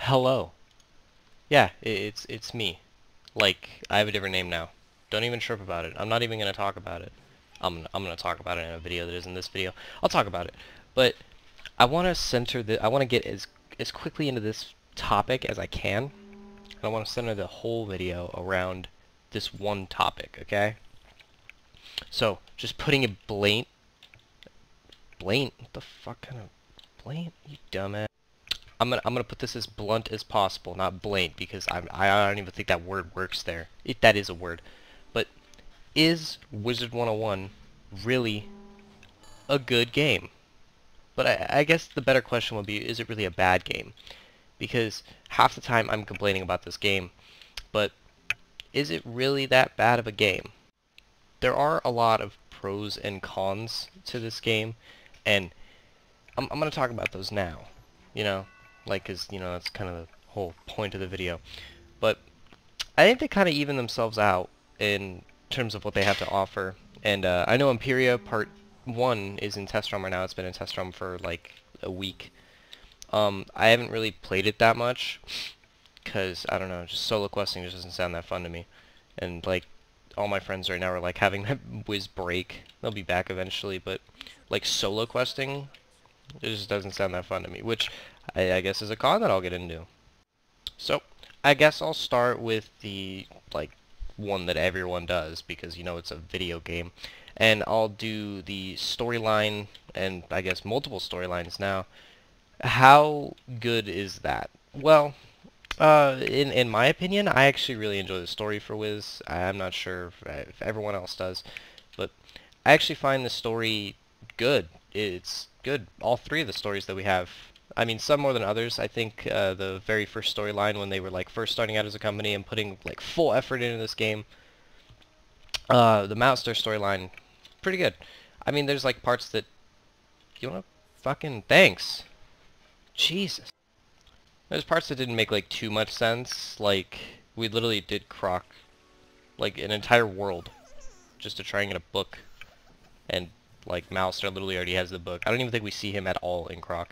Hello. Yeah, it's me. Like, I have a different name now. Don't even trip about it. I'm not even gonna talk about it. I'm gonna talk about it in a video that isn't this video. I'll talk about it. But I want to get as quickly into this topic as I can. And I want to center the whole video around this one topic, okay? So, just putting it blatant, what the fuck kind of blatant, you dumbass. I'm gonna put this as blunt as possible, not blatant, because I don't even think that word works there. That is a word. But is Wizard101 really a good game? But I guess the better question would be, is it really a bad game? Because half the time I'm complaining about this game, but is it really that bad of a game? There are a lot of pros and cons to this game, and I'm going to talk about those now, you know? Like, cause, that's kind of the whole point of the video. But I think they kind of even themselves out in terms of what they have to offer. And I know Imperia Part 1 is in test ROM right now. It's been in test ROM for like a week. I haven't really played it that much, cause I don't know, just solo questing just doesn't sound that fun to me. And like, all my friends right now are like having that whiz break. They'll be back eventually, but like solo questing, it just doesn't sound that fun to me, which I guess is a con that I'll get into. So, I guess I'll start with the, like, one that everyone does, because, it's a video game. And I'll do the storyline, and I guess multiple storylines now. How good is that? Well, in my opinion, I actually really enjoy the story for Wiz. I'm not sure if everyone else does, but I actually find the story good. It's good. All three of the stories that we have, I mean, some more than others. I think the very first storyline, when they were like first starting out as a company and putting like full effort into this game, the Mouster storyline, pretty good. I mean, there's like parts that you wanna fucking thanks, Jesus. There's parts that didn't make like too much sense. Like we literally did Croc like an entire world just to try and get a book, and like Mouster literally already has the book. I don't even think we see him at all in Croc.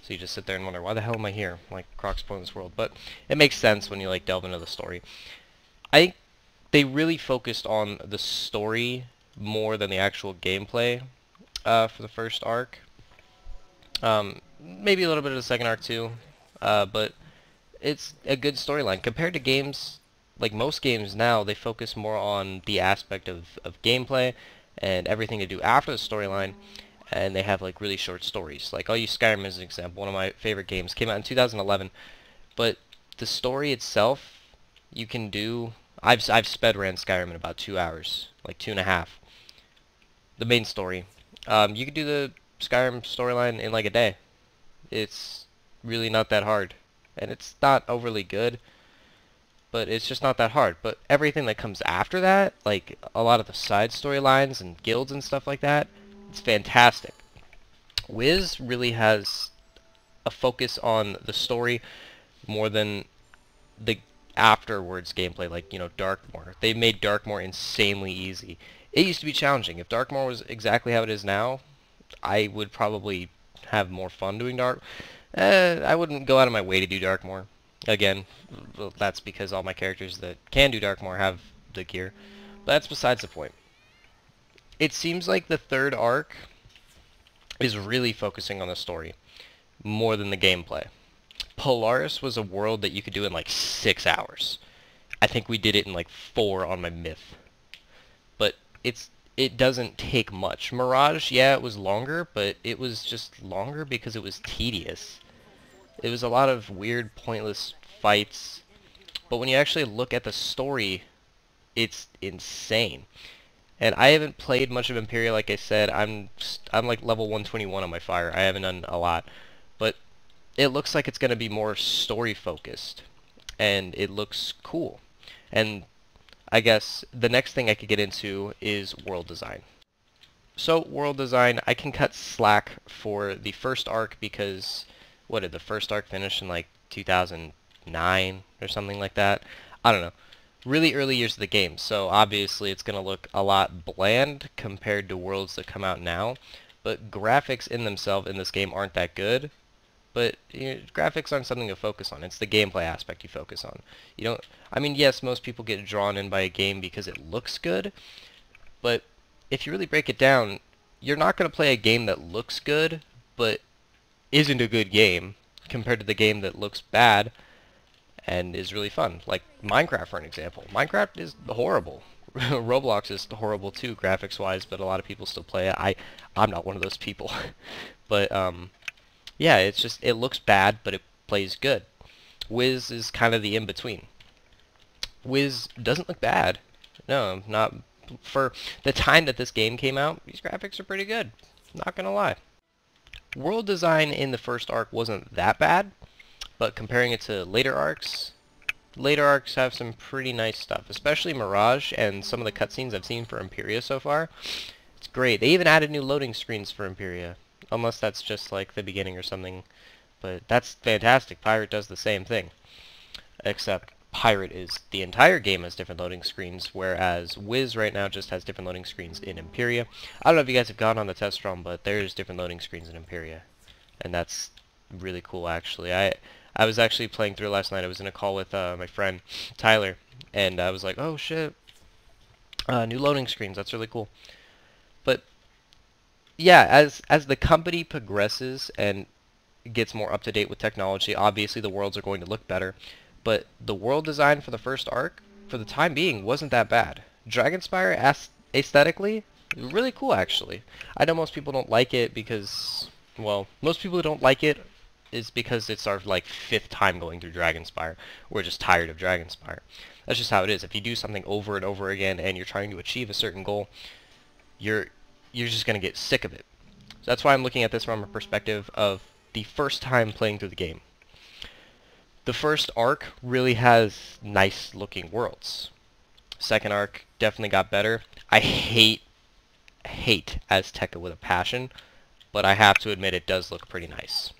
So you just sit there and wonder, why the hell am I here? Like, Croc's spoiling this world. But it makes sense when you, like, delve into the story. I think they really focused on the story more than the actual gameplay for the first arc. Maybe a little bit of the second arc, too. But it's a good storyline. Compared to games, like most games now, they focus more on the aspect of gameplay and everything to do after the storyline. And they have like really short stories. Like I'll use Skyrim as an example. One of my favorite games came out in 2011, but the story itself, you can do. I've sped ran Skyrim in about 2 hours, like 2.5. The main story, you could do the Skyrim storyline in like a day. It's really not that hard, and it's not overly good, but it's just not that hard. But everything that comes after that, like a lot of the side storylines and guilds and stuff like that, it's fantastic. Wiz really has a focus on the story more than the afterwards gameplay, like, Darkmoor. They made Darkmoor insanely easy. It used to be challenging. If Darkmoor was exactly how it is now, I would probably have more fun doing Dark. I wouldn't go out of my way to do Darkmoor. Again, that's because all my characters that can do Darkmoor have the gear. But that's besides the point. It seems like the third arc is really focusing on the story more than the gameplay. Polaris was a world that you could do in like 6 hours. I think we did it in like 4 on my myth. But it doesn't take much. Mirage, yeah, it was longer, but it was just longer because it was tedious. It was a lot of weird, pointless fights. But when you actually look at the story, it's insane. And I haven't played much of Imperia, like I said. I'm like level 121 on my fire. I haven't done a lot. But it looks like it's going to be more story focused. And it looks cool. And I guess the next thing I could get into is world design. So, world design, I can cut slack for the first arc because, what did the first arc finish in like 2009 or something like that? I don't know. Really early years of the game, so obviously it's going to look a lot bland compared to worlds that come out now, but graphics in themselves in this game aren't that good, But graphics aren't something to focus on. It's the gameplay aspect you focus on. You don't. I mean, yes, most people get drawn in by a game because it looks good, but if you really break it down, you're not going to play a game that looks good, but isn't a good game compared to the game that looks bad and is really fun. Like Minecraft, for an example. Minecraft is horrible. Roblox is horrible too, graphics-wise, but a lot of people still play it. I'm not one of those people. But yeah, it's just it looks bad, but it plays good. Wiz is kind of the in-between. Wiz doesn't look bad. No, not for the time that this game came out. These graphics are pretty good. Not gonna lie. World design in the first arc wasn't that bad, but comparing it to later arcs have some pretty nice stuff, especially Mirage and some of the cutscenes I've seen for Imperia so far. It's great. They even added new loading screens for Imperia, unless that's just like the beginning or something, but that's fantastic. Pirate does the same thing, except Pirate is the entire game has different loading screens, whereas Wiz right now just has different loading screens in Imperia. I don't know if you guys have gone on the test run, but there's different loading screens in Imperia, and that's really cool actually. I was actually playing through last night. I was in a call with my friend Tyler, and I was like, oh shit, new loading screens, that's really cool. But yeah, as the company progresses and gets more up to date with technology, obviously the worlds are going to look better. But the world design for the first arc, for the time being, wasn't that bad. Dragonspire aesthetically, really cool actually. I know most people don't like it because, well, most people who don't like it is because it's our like 5th time going through Dragonspire. We're just tired of Dragonspire. That's just how it is. If you do something over and over again and you're trying to achieve a certain goal, you're just gonna get sick of it. So that's why I'm looking at this from a perspective of the first time playing through the game. The first arc really has nice looking worlds. Second arc definitely got better. I hate Azteca with a passion, but I have to admit it does look pretty nice.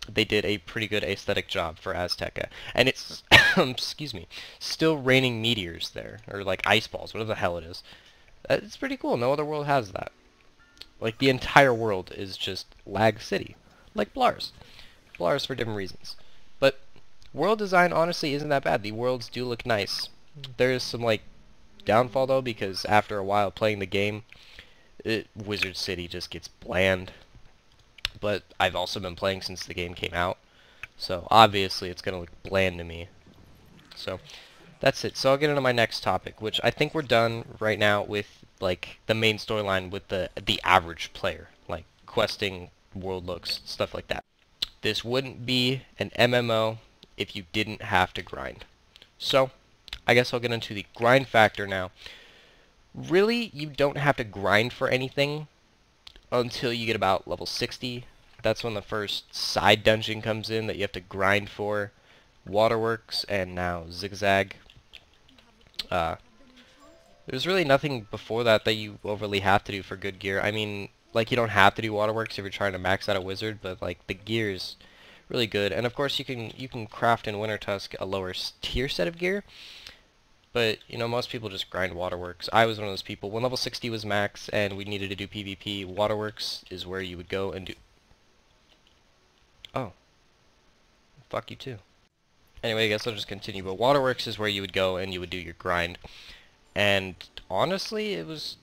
They did a pretty good aesthetic job for Azteca. And it's, excuse me, still raining meteors there, or like ice balls, whatever the hell it is. It's pretty cool. No other world has that. Like the entire world is just Lag City, like Blars. Blars for different reasons. But world design honestly isn't that bad. The worlds do look nice. There is some like downfall though, because after a while playing the game, Wizard City just gets bland. But I've also been playing since the game came out, so obviously it's gonna look bland to me. So that's it. So I'll get into my next topic, which I think we're done right now with like the main storyline with the average player, like questing, world looks, stuff like that. This wouldn't be an MMO if you didn't have to grind. So I guess I'll get into the grind factor now. Really, you don't have to grind for anything until you get about level 60. That's when the first side dungeon comes in that you have to grind for. Waterworks and now Zigzag. There's really nothing before that that you overly have to do for good gear. I mean, like you don't have to do Waterworks if you're trying to max out a wizard, but like the gear is really good. And of course you can craft in Wintertusk a lower tier set of gear. But, you know, most people just grind Waterworks. I was one of those people. When level 60 was max and we needed to do PvP, Waterworks is where you would go and do... Oh. Fuck you too. Anyway, I guess I'll just continue. But Waterworks is where you would go and you would do your grind. And honestly, it was...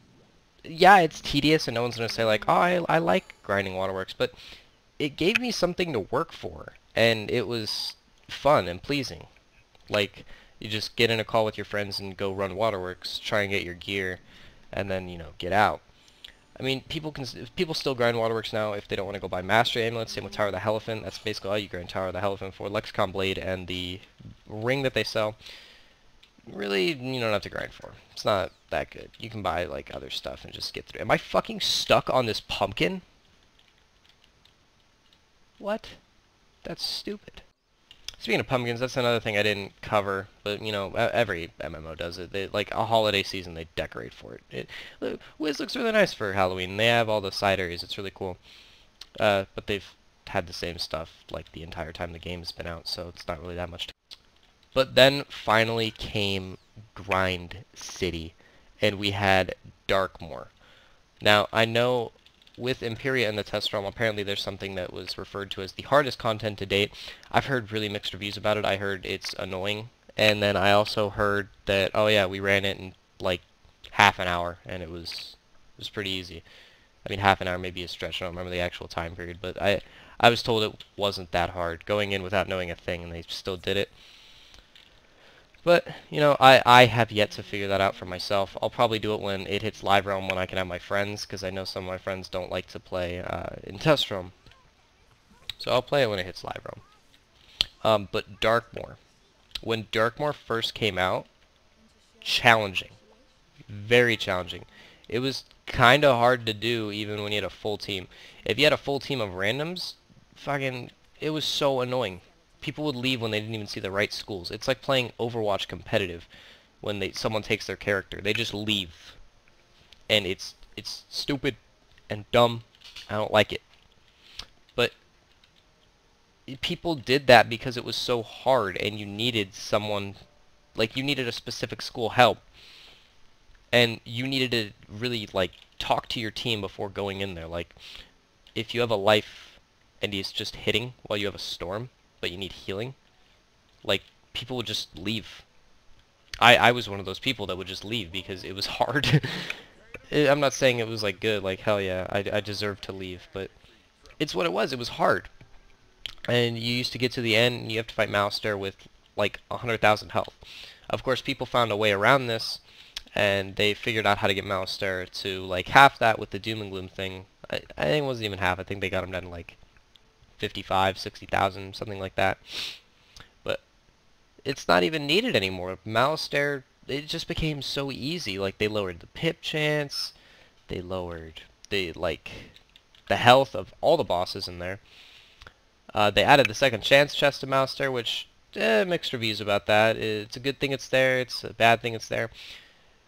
Yeah, it's tedious and no one's going to say like, oh, I like grinding Waterworks. But it gave me something to work for. And it was fun and pleasing. Like... You just get in a call with your friends and go run Waterworks, try and get your gear, and then, you know, get out. I mean, people still grind Waterworks now if they don't want to go buy Mastery Amulets. Same with Tower of the Elephant. That's basically all you grind Tower of the Elephant for. Lexicon Blade and the ring that they sell, really, you don't have to grind for. It's not that good. You can buy, like, other stuff and just get through. Am I fucking stuck on this pumpkin? What? That's stupid. Speaking of pumpkins, that's another thing I didn't cover, but, you know, every MMO does it. Like, a holiday season, they decorate for it. Wiz looks really nice for Halloween. They have all the side areas. It's really cool. But they've had the same stuff, like, the entire time the game's been out, so it's not really that much. But then, finally, came Grind City, and we had Darkmoor. Now, I know with Imperia and the test realm, apparently there's something that was referred to as the hardest content to date. I've heard really mixed reviews about it. I heard it's annoying, and then I also heard that, oh yeah, we ran it in like half an hour, and it was pretty easy. I mean, half an hour may be a stretch. I don't remember the actual time period, but I was told it wasn't that hard, going in without knowing a thing, and they still did it. But, you know, I have yet to figure that out for myself. I'll probably do it when it hits Live Realm, when I can have my friends, because I know some of my friends don't like to play in Test Realm. So I'll play it when it hits Live Realm. But Darkmoor. When Darkmoor first came out, challenging. Very challenging. It was kind of hard to do even when you had a full team. If you had a full team of randoms, fucking, it was so annoying. People would leave when they didn't even see the right schools. It's like playing Overwatch competitive when someone takes their character. They just leave. And it's stupid and dumb. I don't like it. But people did that because it was so hard and you needed someone, like you needed a specific school help. And you needed to really like talk to your team before going in there. Like if you have a life and he's just hitting while you have a storm, but you need healing, like people would just leave. I was one of those people that would just leave because it was hard. I'm not saying it was like good, like hell yeah, I deserved to leave, but it's what it was. It was hard. And you used to get to the end and you have to fight Mouster with like 100,000 health. Of course, people found a way around this, and they figured out how to get Mouster to like half that with the Doom and Gloom thing. I think it wasn't even half. I think they got him down to like 55, 60,000, something like that. But it's not even needed anymore. Mouster, it just became so easy. Like they lowered the pip chance, they lowered the health of all the bosses in there. They added the second chance chest to Mouster, which mixed reviews about that. It's a good thing it's there. It's a bad thing it's there.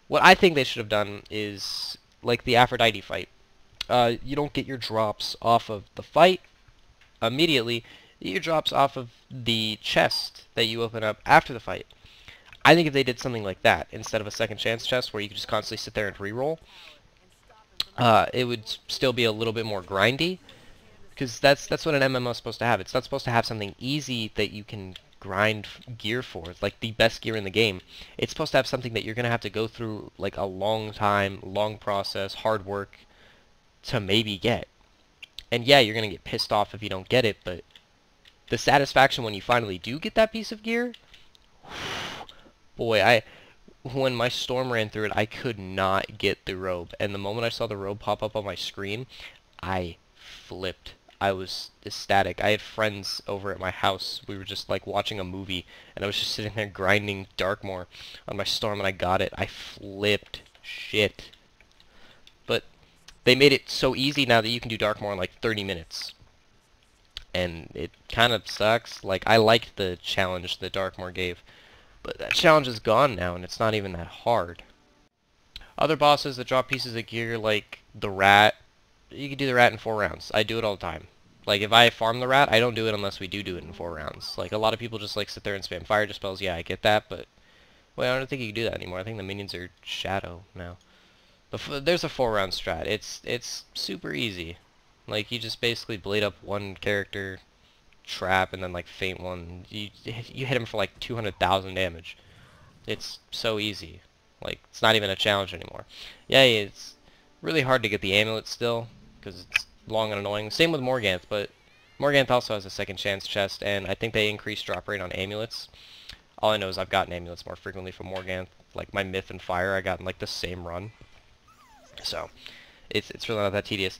What I think they should have done is like the Aphrodite fight. You don't get your drops off of the fight immediately. You get your drops off of the chest that you open up after the fight. I think if they did something like that instead of a second chance chest where you could just constantly sit there and reroll, it would still be a little bit more grindy. Because that's what an MMO is supposed to have. It's not supposed to have something easy that you can grind gear for. It's like the best gear in the game. It's supposed to have something that you're going to have to go through like a long time, long process, hard work to maybe get. And yeah, you're going to get pissed off if you don't get it, but the satisfaction when you finally do get that piece of gear, boy, when my storm ran through it, I could not get the robe. And the moment I saw the robe pop up on my screen, I flipped. I was ecstatic. I had friends over at my house. We were just like watching a movie, and I was just sitting there grinding Darkmoor on my storm, and I got it. I flipped shit. But they made it so easy now that you can do Darkmoor in like 30 minutes. And it kind of sucks. Like, I liked the challenge that Darkmoor gave, but that challenge is gone now, and it's not even that hard. Other bosses that drop pieces of gear, like the rat, you can do the rat in 4 rounds. I do it all the time. Like, if I farm the rat, I don't do it unless we do it in 4 rounds. Like, a lot of people just, like, sit there and spam fire dispels. Yeah, I get that, but... well, I don't think you can do that anymore. I think the minions are shadow now. There's a 4-round strat. It's super easy. Like, you just basically blade up one character, trap, and then, like, feint one. You hit him for, like, 200,000 damage. It's so easy. Like, it's not even a challenge anymore. Yeah, it's really hard to get the amulet still, because it's long and annoying. Same with Morganth, but Morganth also has a second chance chest, and I think they increased drop rate on amulets. All I know is I've gotten amulets more frequently from Morganth. Like my Myth and Fire, I got in like the same run. So, it's really not that tedious.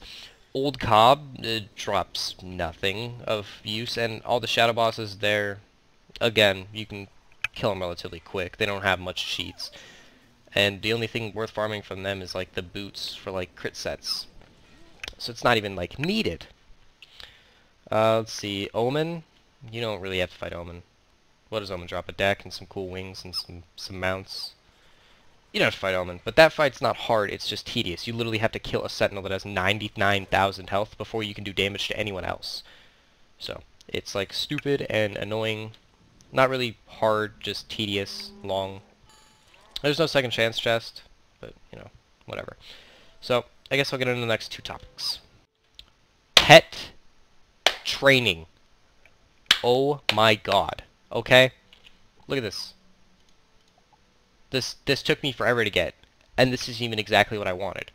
Old Cobb drops nothing of use, and all the shadow bosses there, again, you can kill them relatively quick. They don't have much cheats. And the only thing worth farming from them is like the boots for like crit sets. So it's not even like needed. Let's see, Omen. You don't really have to fight Omen. What does Omen drop? A deck and some cool wings and some mounts. You don't have to fight Omen, but that fight's not hard, it's just tedious. You literally have to kill a sentinel that has 99,000 health before you can do damage to anyone else. So, it's like stupid and annoying. Not really hard, just tedious, long. There's no second chance chest, but, you know, whatever. So, I guess I'll get into the next 2 topics. Pet training. Oh my god. Okay? Look at this. This took me forever to get. And this is even exactly what I wanted.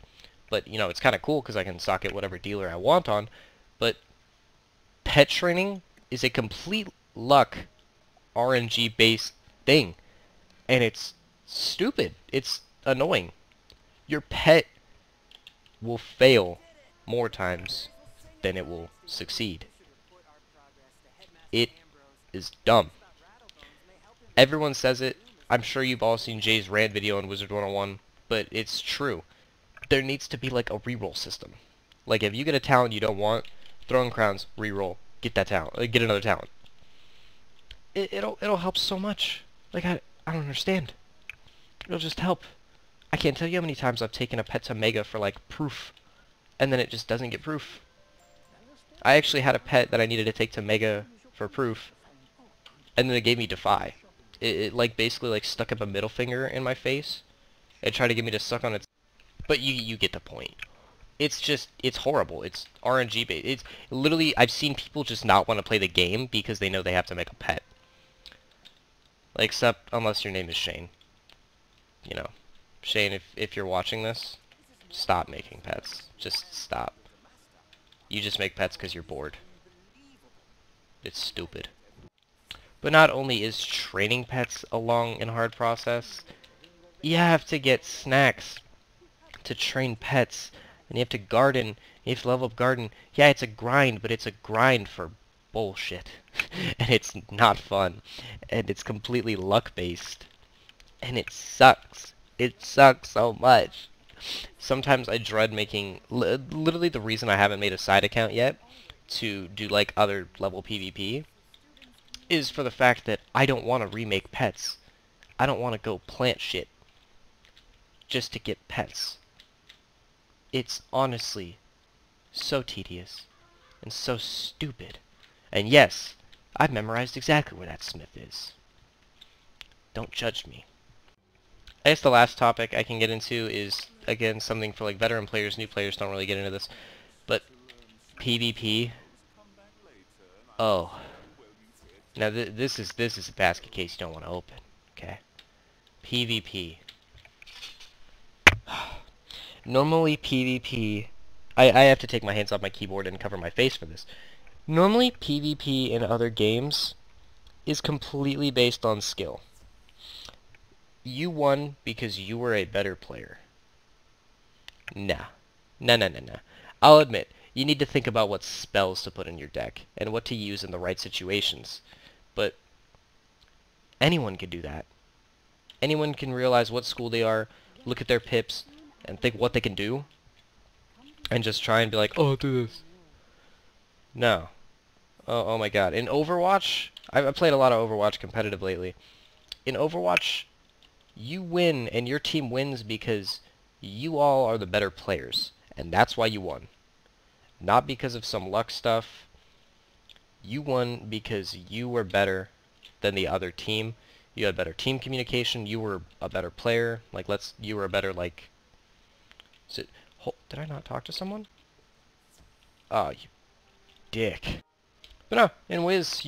But, you know, it's kind of cool because I can stock it whatever dealer I want on. But pet training is a complete luck RNG-based thing. And it's stupid. It's annoying. Your pet will fail more times than it will succeed. It is dumb. Everyone says it. I'm sure you've all seen Jay's rant video on Wizard101, but it's true. There needs to be like a reroll system. Like if you get a talent you don't want, throwing crowns, reroll, get that talent, get another talent. It'll help so much. Like I don't understand. It'll just help. I can't tell you how many times I've taken a pet to Mega for like proof, and then it just doesn't get proof. I actually had a pet that I needed to take to Mega for proof, and then it gave me Defy. It like basically like stuck up a middle finger in my face. It tried to get me to suck on its... But you get the point. It's just, it's horrible. It's RNG based. It's literally, I've seen people just not want to play the game because they know they have to make a pet. Like, except unless your name is Shane. You know, Shane, if you're watching this, stop making pets. Just stop. You just make pets because you're bored. It's stupid. But not only is training pets a long and hard process, you have to get snacks to train pets, and you have to garden, you have to level up garden. Yeah, it's a grind, but it's a grind for bullshit. And it's not fun. And it's completely luck-based. And it sucks. It sucks so much. Sometimes I dread making... Literally the reason I haven't made a side account yet to do like other level PvP is for the fact that I don't want to remake pets. I don't want to go plant shit just to get pets. It's honestly so tedious and so stupid. And yes, I've memorized exactly where that smith is. Don't judge me. I guess the last topic I can get into is, again, something for like veteran players. New players don't really get into this. But PvP. Oh. Now this is a basket case you don't want to open. Okay. PvP. Normally PvP, I have to take my hands off my keyboard and cover my face for this. Normally PvP in other games is completely based on skill. You won because you were a better player. Nah. Nah. I'll admit, you need to think about what spells to put in your deck and what to use in the right situations. But anyone can do that. Anyone can realize what school they are, look at their pips, and think what they can do, and just try and be like, oh, I'll do this. No. Oh my god. In Overwatch, I've played a lot of Overwatch competitive lately. In Overwatch, you win and your team wins because you all are the better players, and that's why you won. Not because of some luck stuff. You won because you were better than the other team. You had better team communication. You were a better player. Like, you were a better, like... Did I not talk to someone? Oh, you dick. But no, in Wiz,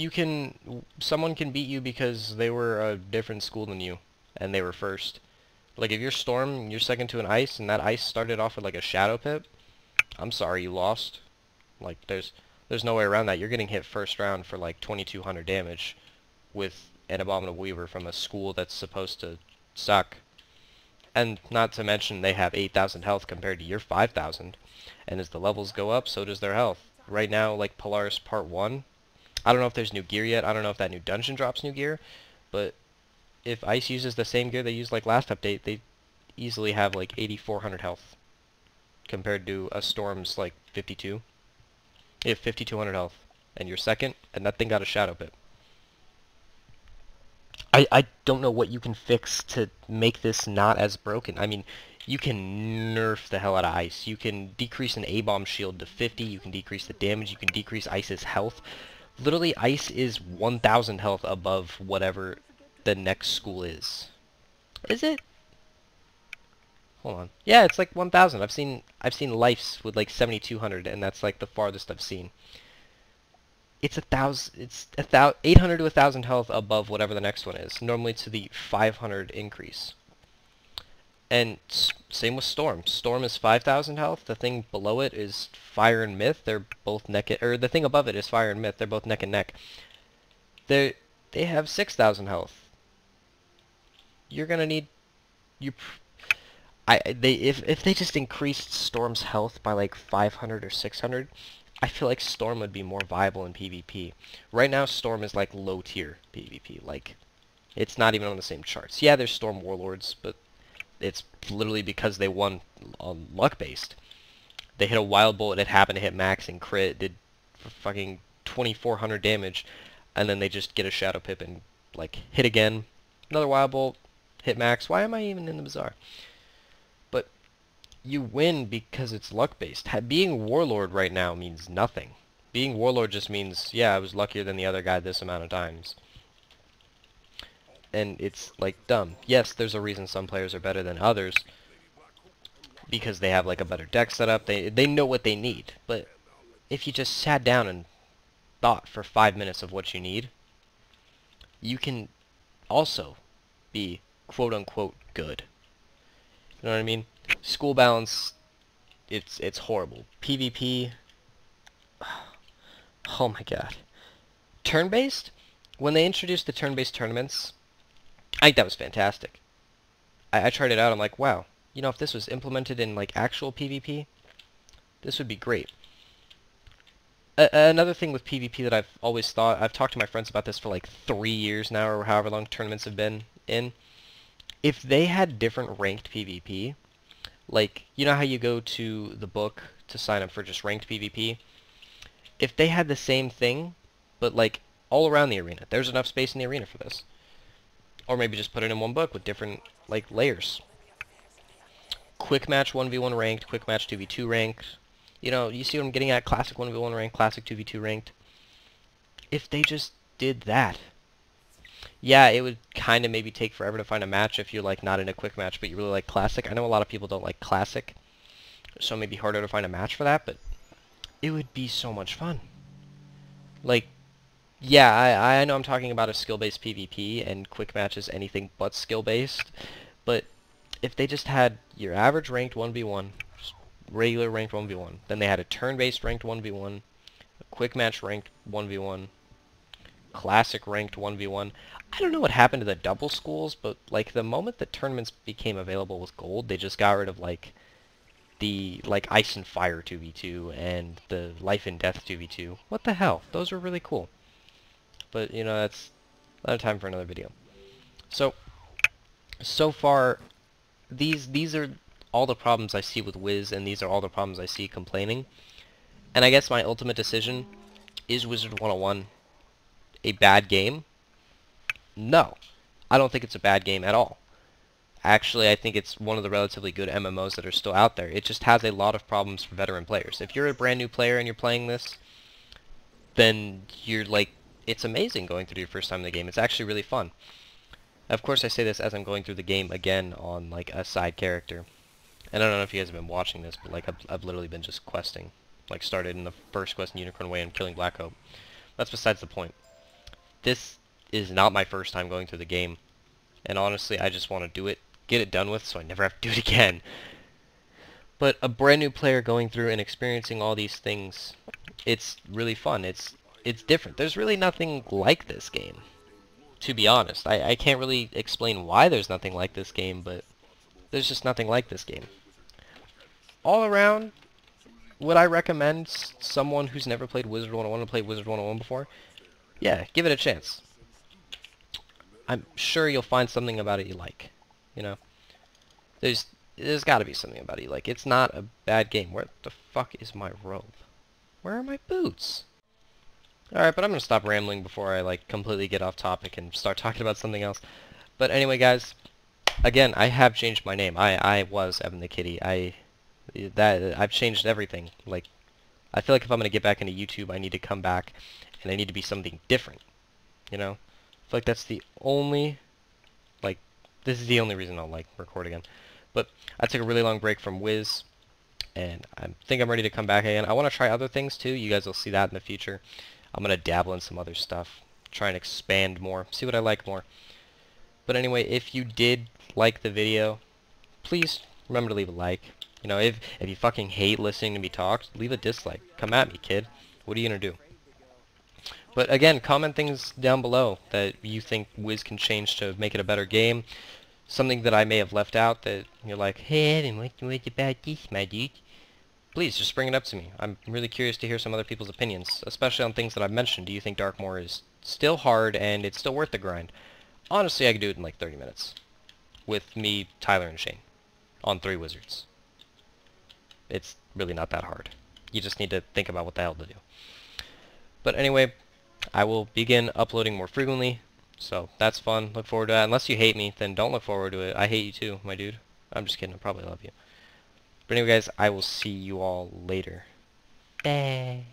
someone can beat you because they were a different school than you, and they were first. Like, if you're Storm, you're second to an Ice, and that Ice started off with, like, a Shadow Pip, I'm sorry you lost. Like, there's no way around that. You're getting hit first round for, like, 2,200 damage with an Abominable Weaver from a school that's supposed to suck. And not to mention they have 8,000 health compared to your 5,000. And as the levels go up, so does their health. Right now, like Polaris Part 1, I don't know if there's new gear yet. I don't know if that new dungeon drops new gear. But if Ice uses the same gear they used like last update, they easily have like 8,400 health. Compared to a Storm's like 52. You have 5,200 health. And you're second, and that thing got a Shadow Pip. I don't know what you can fix to make this not as broken. I mean, you can nerf the hell out of Ice. You can decrease an A-bomb shield to 50. You can decrease the damage. You can decrease Ice's health. Literally, Ice is 1,000 health above whatever the next school is. Is it? Hold on. Yeah, it's like 1,000. I've seen lifes with like 7,200, and that's like the farthest I've seen. It's 1,000. It's 800 to 1,000 health above whatever the next one is. Normally to the 500 increase. And same with Storm. Storm is 5,000 health. The thing below it is Fire and Myth. They're both neck and, or the thing above it is Fire and Myth. They're both neck and neck. They have 6,000 health. You're gonna need if they just increased Storm's health by like 500 or 600, I feel like Storm would be more viable in PvP. Right now, Storm is like low tier PvP. Like, it's not even on the same charts. Yeah, there's Storm Warlords, but it's literally because they won luck based. They hit a wild bolt, it happened to hit max and crit, did fucking 2,400 damage, and then they just get a Shadow Pip and like hit again, another wild bolt, hit max. Why am I even in the bazaar? But you win because it's luck based. Being Warlord right now means nothing. Being Warlord just means, yeah, I was luckier than the other guy this amount of times. And it's like dumb. Yes, there's a reason some players are better than others because they have like a better deck setup. They know what they need. But if you just sat down and thought for 5 minutes of what you need, you can also be quote unquote good. You know what I mean? School balance, it's horrible. PvP, oh my god. Turn-based? When they introduced the turn-based tournaments, I think that was fantastic. I tried it out, I'm like, wow, you know, if this was implemented in like actual PvP, this would be great. Another thing with PvP that I've always thought, I've talked to my friends about this for like 3 years now, or however long tournaments have been in. If they had different ranked PvP, like, you know how you go to the book to sign up for just ranked PvP? If they had the same thing, but like all around the arena, there's enough space in the arena for this. Or maybe just put it in one book with different like layers. Quick match 1v1 ranked, quick match 2v2 ranked. You know, you see what I'm getting at? Classic 1v1 ranked, classic 2v2 ranked. If they just did that, yeah, it would kind of maybe take forever to find a match if you're like not in a quick match, but you really like classic. I know a lot of people don't like classic, so it may be harder to find a match for that, but it would be so much fun. Like, yeah, I know I'm talking about a skill-based PvP, and quick match is anything but skill-based, but if they just had your average ranked 1v1, regular ranked 1v1, then they had a turn-based ranked 1v1, a quick match ranked 1v1, classic ranked 1v1. I don't know what happened to the double schools, but like the moment the tournaments became available with gold, they just got rid of like the like Ice and Fire 2v2 and the Life and Death 2v2. What the hell? Those were really cool. But you know, that's another time for another video. So far, these are all the problems I see with Wiz, and these are all the problems I see complaining. And I guess my ultimate decision is Wizard101 a bad game? No. I don't think it's a bad game at all. Actually, I think it's one of the relatively good MMOs that are still out there. It just has a lot of problems for veteran players. If you're a brand new player and you're playing this, then you're like, it's amazing going through your first time in the game. It's actually really fun. Of course, I say this as I'm going through the game again on like a side character. And I don't know if you guys have been watching this, but like I've literally been just questing. Like started in the first quest in Unicorn Way and killing Black Hope. That's besides the point. This is not my first time going through the game. And honestly, I just want to do it, get it done with, so I never have to do it again. But a brand new player going through and experiencing all these things, it's really fun. It's different. There's really nothing like this game, to be honest. I can't really explain why there's nothing like this game, but there's just nothing like this game. All around, would I recommend someone who's never played Wizard101 to play Wizard101 before? Yeah, give it a chance. I'm sure you'll find something about it you like. You know, there's got to be something about it you like. It's not a bad game. Where the fuck is my robe? Where are my boots? Alright, but I'm gonna stop rambling before I like completely get off topic and start talking about something else. But anyway, guys, again, I have changed my name. I was Evan the Kitty. I've changed everything. Like, I feel like if I'm gonna get back into YouTube, I need to come back and I need to be something different. You know? I feel like that's the only, like, this is the only reason I'll, like, record again. But I took a really long break from Wiz, and I think I'm ready to come back again. I want to try other things too. You guys will see that in the future. I'm going to dabble in some other stuff, try and expand more, see what I like more. But anyway, if you did like the video, please remember to leave a like. You know, if you fucking hate listening to me talk, leave a dislike. Come at me, kid. What are you going to do? But again, comment things down below that you think Wiz can change to make it a better game. Something that I may have left out that you're like, hey Evan, what about this, my dude? Please, just bring it up to me. I'm really curious to hear some other people's opinions, especially on things that I've mentioned. Do you think Darkmoor is still hard and it's still worth the grind? Honestly, I could do it in like 30 minutes. With me, Tyler, and Shane. On 3 wizards. It's really not that hard. You just need to think about what the hell to do. But anyway, I will begin uploading more frequently. So that's fun. Look forward to that. Unless you hate me, then don't look forward to it. I hate you too, my dude. I'm just kidding. I probably love you. But anyway, guys, I will see you all later. Bye.